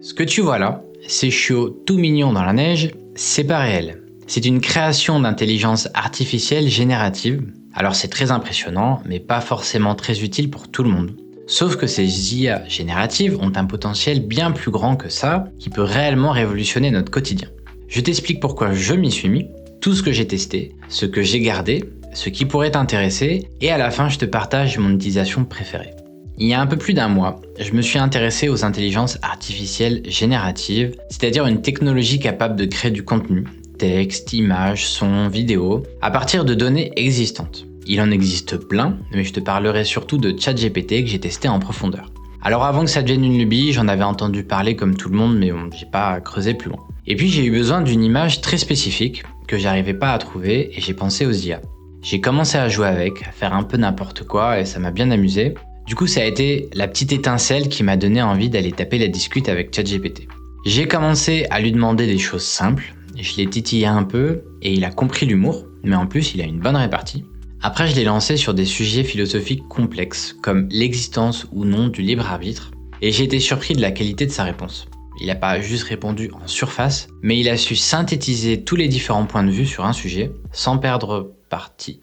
Ce que tu vois là, ces chiots tout mignons dans la neige, c'est pas réel. C'est une création d'intelligence artificielle générative. Alors c'est très impressionnant, mais pas forcément très utile pour tout le monde. Sauf que ces IA génératives ont un potentiel bien plus grand que ça, qui peut réellement révolutionner notre quotidien. Je t'explique pourquoi je m'y suis mis, tout ce que j'ai testé, ce que j'ai gardé, ce qui pourrait t'intéresser, et à la fin je te partage mon utilisation préférée. Il y a un peu plus d'un mois, je me suis intéressé aux intelligences artificielles génératives, c'est-à-dire une technologie capable de créer du contenu, texte, images, sons, vidéos, à partir de données existantes. Il en existe plein, mais je te parlerai surtout de ChatGPT que j'ai testé en profondeur. Alors avant que ça devienne une lubie, j'en avais entendu parler comme tout le monde, mais bon, j'ai pas creusé plus loin. Et puis j'ai eu besoin d'une image très spécifique que j'arrivais pas à trouver et j'ai pensé aux IA. J'ai commencé à jouer avec, à faire un peu n'importe quoi et ça m'a bien amusé. Du coup, ça a été la petite étincelle qui m'a donné envie d'aller taper la discute avec ChatGPT. J'ai commencé à lui demander des choses simples, je l'ai titillé un peu et il a compris l'humour, mais en plus il a une bonne répartie. Après, je l'ai lancé sur des sujets philosophiques complexes, comme l'existence ou non du libre arbitre, et j'ai été surpris de la qualité de sa réponse. Il n'a pas juste répondu en surface, mais il a su synthétiser tous les différents points de vue sur un sujet, sans prendre parti.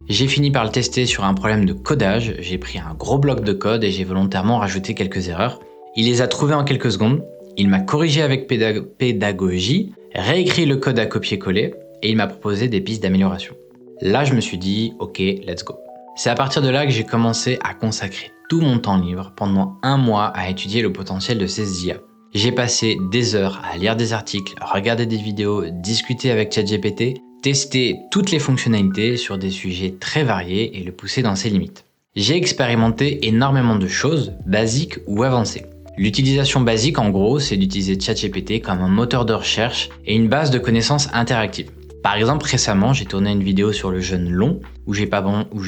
J'ai fini par le tester sur un problème de codage, j'ai pris un gros bloc de code et j'ai volontairement rajouté quelques erreurs. Il les a trouvées en quelques secondes, il m'a corrigé avec pédagogie, réécrit le code à copier-coller et il m'a proposé des pistes d'amélioration. Là, je me suis dit, ok, let's go. C'est à partir de là que j'ai commencé à consacrer tout mon temps libre pendant un mois à étudier le potentiel de ces IA. J'ai passé des heures à lire des articles, regarder des vidéos, discuter avec ChatGPT, tester toutes les fonctionnalités sur des sujets très variés et le pousser dans ses limites. J'ai expérimenté énormément de choses, basiques ou avancées. L'utilisation basique, en gros, c'est d'utiliser ChatGPT comme un moteur de recherche et une base de connaissances interactives. Par exemple, récemment, j'ai tourné une vidéo sur le jeûne long, où je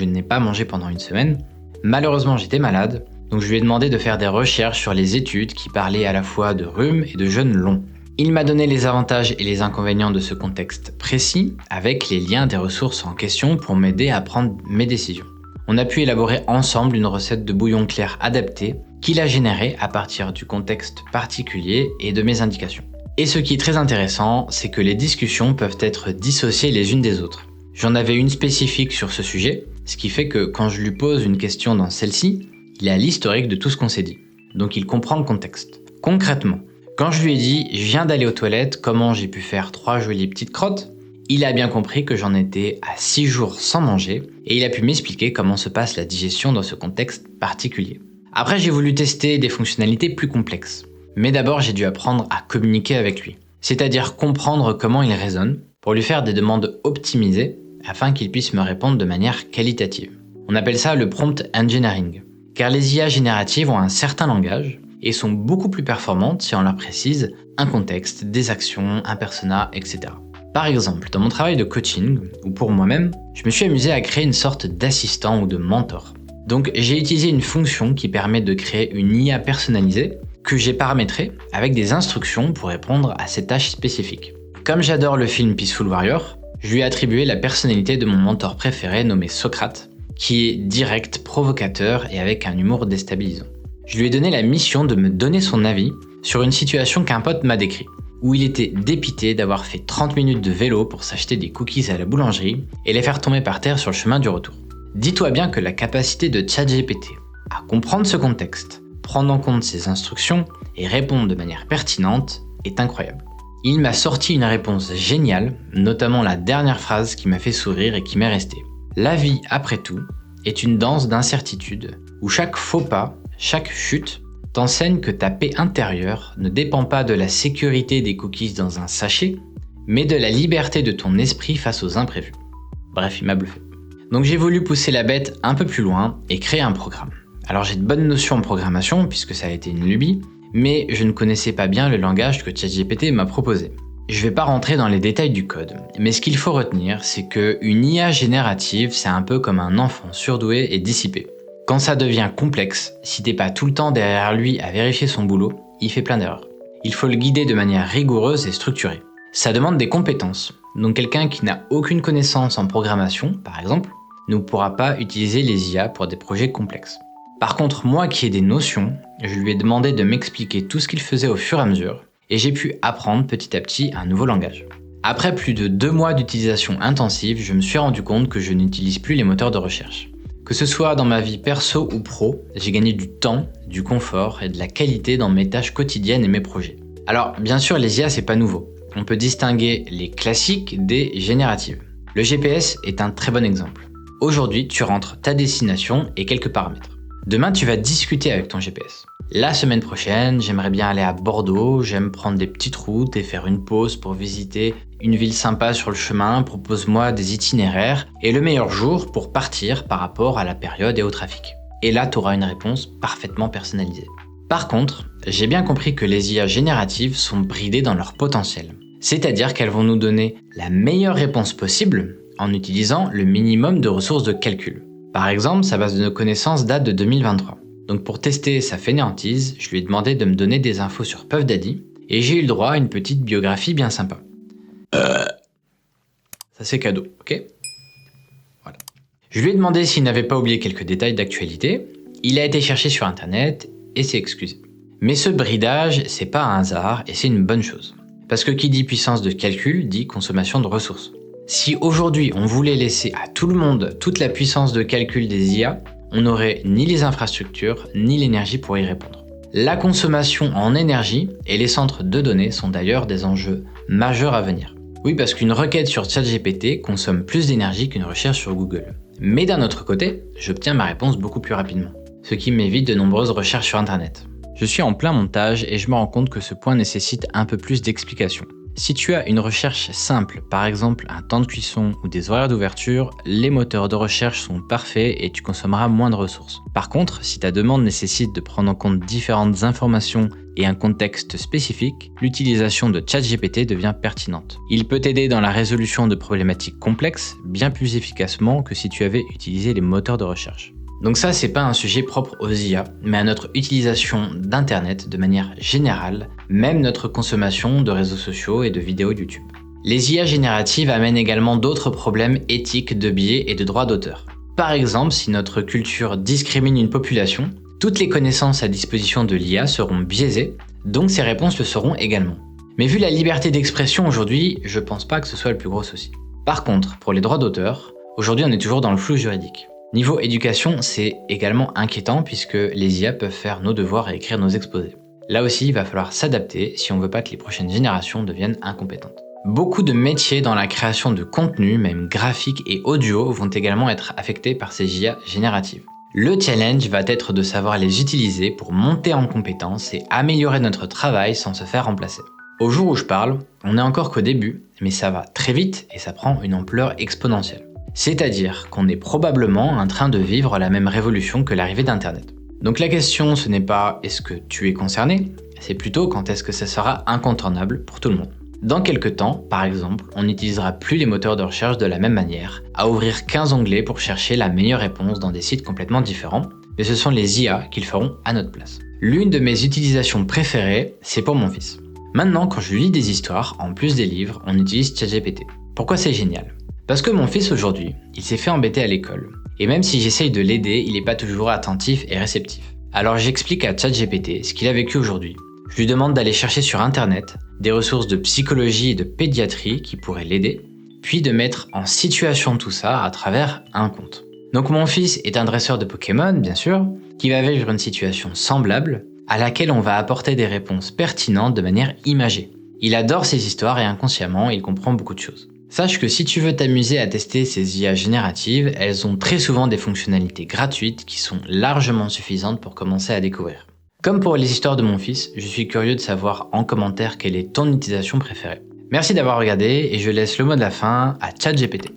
n'ai pas mangé pendant une semaine. Malheureusement, j'étais malade, donc je lui ai demandé de faire des recherches sur les études qui parlaient à la fois de rhume et de jeûne long. Il m'a donné les avantages et les inconvénients de ce contexte précis, avec les liens des ressources en question pour m'aider à prendre mes décisions. On a pu élaborer ensemble une recette de bouillon clair adaptée qu'il a générée à partir du contexte particulier et de mes indications. Et ce qui est très intéressant, c'est que les discussions peuvent être dissociées les unes des autres. J'en avais une spécifique sur ce sujet, ce qui fait que quand je lui pose une question dans celle-ci, il a l'historique de tout ce qu'on s'est dit. Donc il comprend le contexte. Concrètement, quand je lui ai dit « je viens d'aller aux toilettes, comment j'ai pu faire 3 jolies petites crottes ?», il a bien compris que j'en étais à 6 jours sans manger et il a pu m'expliquer comment se passe la digestion dans ce contexte particulier. Après, j'ai voulu tester des fonctionnalités plus complexes. Mais d'abord, j'ai dû apprendre à communiquer avec lui, c'est-à-dire comprendre comment il raisonne pour lui faire des demandes optimisées afin qu'il puisse me répondre de manière qualitative. On appelle ça le prompt engineering, car les IA génératives ont un certain langage et sont beaucoup plus performantes si on leur précise un contexte, des actions, un persona, etc. Par exemple, dans mon travail de coaching, ou pour moi-même, je me suis amusé à créer une sorte d'assistant ou de mentor. Donc j'ai utilisé une fonction qui permet de créer une IA personnalisée que j'ai paramétrée avec des instructions pour répondre à ces tâches spécifiques. Comme j'adore le film Peaceful Warrior, je lui ai attribué la personnalité de mon mentor préféré nommé Socrate, qui est direct, provocateur et avec un humour déstabilisant. Je lui ai donné la mission de me donner son avis sur une situation qu'un pote m'a décrite, où il était dépité d'avoir fait 30 minutes de vélo pour s'acheter des cookies à la boulangerie et les faire tomber par terre sur le chemin du retour. Dis-toi bien que la capacité de ChatGPT à comprendre ce contexte, prendre en compte ses instructions et répondre de manière pertinente est incroyable. Il m'a sorti une réponse géniale, notamment la dernière phrase qui m'a fait sourire et qui m'est restée. La vie, après tout, est une danse d'incertitude où chaque faux pas, chaque chute, t'enseigne que ta paix intérieure ne dépend pas de la sécurité des cookies dans un sachet, mais de la liberté de ton esprit face aux imprévus. Bref, il m'a bluffé. Donc j'ai voulu pousser la bête un peu plus loin et créer un programme. Alors j'ai de bonnes notions en programmation puisque ça a été une lubie, mais je ne connaissais pas bien le langage que ChatGPT m'a proposé. Je vais pas rentrer dans les détails du code, mais ce qu'il faut retenir, c'est qu'une IA générative, c'est un peu comme un enfant surdoué et dissipé. Quand ça devient complexe, si t'es pas tout le temps derrière lui à vérifier son boulot, il fait plein d'erreurs. Il faut le guider de manière rigoureuse et structurée. Ça demande des compétences, donc quelqu'un qui n'a aucune connaissance en programmation, par exemple, ne pourra pas utiliser les IA pour des projets complexes. Par contre, moi qui ai des notions, je lui ai demandé de m'expliquer tout ce qu'il faisait au fur et à mesure, et j'ai pu apprendre petit à petit un nouveau langage. Après plus de 2 mois d'utilisation intensive, je me suis rendu compte que je n'utilise plus les moteurs de recherche. Que ce soit dans ma vie perso ou pro, j'ai gagné du temps, du confort et de la qualité dans mes tâches quotidiennes et mes projets. Alors, bien sûr, les IA, c'est pas nouveau. On peut distinguer les classiques des génératives. Le GPS est un très bon exemple. Aujourd'hui, tu rentres ta destination et quelques paramètres. Demain, tu vas discuter avec ton GPS. La semaine prochaine, j'aimerais bien aller à Bordeaux, j'aime prendre des petites routes et faire une pause pour visiter une ville sympa sur le chemin, propose-moi des itinéraires et le meilleur jour pour partir par rapport à la période et au trafic. Et là, tu auras une réponse parfaitement personnalisée. Par contre, j'ai bien compris que les IA génératives sont bridées dans leur potentiel. C'est-à-dire qu'elles vont nous donner la meilleure réponse possible en utilisant le minimum de ressources de calcul. Par exemple, sa base de nos connaissances date de 2023. Donc pour tester sa fainéantise, je lui ai demandé de me donner des infos sur Puff Daddy et j'ai eu le droit à une petite biographie bien sympa. Ça c'est cadeau, ok? Voilà. Je lui ai demandé s'il n'avait pas oublié quelques détails d'actualité. Il a été cherché sur internet et s'est excusé. Mais ce bridage, c'est pas un hasard et c'est une bonne chose. Parce que qui dit puissance de calcul dit consommation de ressources. Si aujourd'hui on voulait laisser à tout le monde toute la puissance de calcul des IA, on n'aurait ni les infrastructures ni l'énergie pour y répondre. La consommation en énergie et les centres de données sont d'ailleurs des enjeux majeurs à venir. Oui, parce qu'une requête sur ChatGPT consomme plus d'énergie qu'une recherche sur Google. Mais d'un autre côté, j'obtiens ma réponse beaucoup plus rapidement, ce qui m'évite de nombreuses recherches sur Internet. Je suis en plein montage et je me rends compte que ce point nécessite un peu plus d'explication. Si tu as une recherche simple, par exemple un temps de cuisson ou des horaires d'ouverture, les moteurs de recherche sont parfaits et tu consommeras moins de ressources. Par contre, si ta demande nécessite de prendre en compte différentes informations et un contexte spécifique, l'utilisation de ChatGPT devient pertinente. Il peut t'aider dans la résolution de problématiques complexes bien plus efficacement que si tu avais utilisé les moteurs de recherche. Donc ça, c'est pas un sujet propre aux IA, mais à notre utilisation d'Internet de manière générale, même notre consommation de réseaux sociaux et de vidéos YouTube. Les IA génératives amènent également d'autres problèmes éthiques de biais et de droits d'auteur. Par exemple, si notre culture discrimine une population, toutes les connaissances à disposition de l'IA seront biaisées, donc ses réponses le seront également. Mais vu la liberté d'expression aujourd'hui, je pense pas que ce soit le plus gros souci. Par contre, pour les droits d'auteur, aujourd'hui on est toujours dans le flou juridique. Niveau éducation, c'est également inquiétant puisque les IA peuvent faire nos devoirs et écrire nos exposés. Là aussi, il va falloir s'adapter si on veut pas que les prochaines générations deviennent incompétentes. Beaucoup de métiers dans la création de contenu, même graphique et audio, vont également être affectés par ces IA génératives. Le challenge va être de savoir les utiliser pour monter en compétences et améliorer notre travail sans se faire remplacer. Au jour où je parle, on n'est encore qu'au début, mais ça va très vite et ça prend une ampleur exponentielle. C'est-à-dire qu'on est probablement en train de vivre la même révolution que l'arrivée d'Internet. Donc la question, ce n'est pas est-ce que tu es concerné, c'est plutôt quand est-ce que ça sera incontournable pour tout le monde. Dans quelques temps, par exemple, on n'utilisera plus les moteurs de recherche de la même manière, à ouvrir 15 onglets pour chercher la meilleure réponse dans des sites complètement différents, mais ce sont les IA qui le feront à notre place. L'une de mes utilisations préférées, c'est pour mon fils. Maintenant, quand je lis des histoires, en plus des livres, on utilise ChatGPT. Pourquoi c'est génial ? Parce que mon fils aujourd'hui, il s'est fait embêter à l'école. Et même si j'essaye de l'aider, il n'est pas toujours attentif et réceptif. Alors j'explique à ChatGPT ce qu'il a vécu aujourd'hui. Je lui demande d'aller chercher sur internet des ressources de psychologie et de pédiatrie qui pourraient l'aider, puis de mettre en situation tout ça à travers un conte. Donc mon fils est un dresseur de Pokémon, bien sûr, qui va vivre une situation semblable, à laquelle on va apporter des réponses pertinentes de manière imagée. Il adore ces histoires et inconsciemment, il comprend beaucoup de choses. Sache que si tu veux t'amuser à tester ces IA génératives, elles ont très souvent des fonctionnalités gratuites qui sont largement suffisantes pour commencer à découvrir. Comme pour les histoires de mon fils, je suis curieux de savoir en commentaire quelle est ton utilisation préférée. Merci d'avoir regardé et je laisse le mot de la fin à ChatGPT.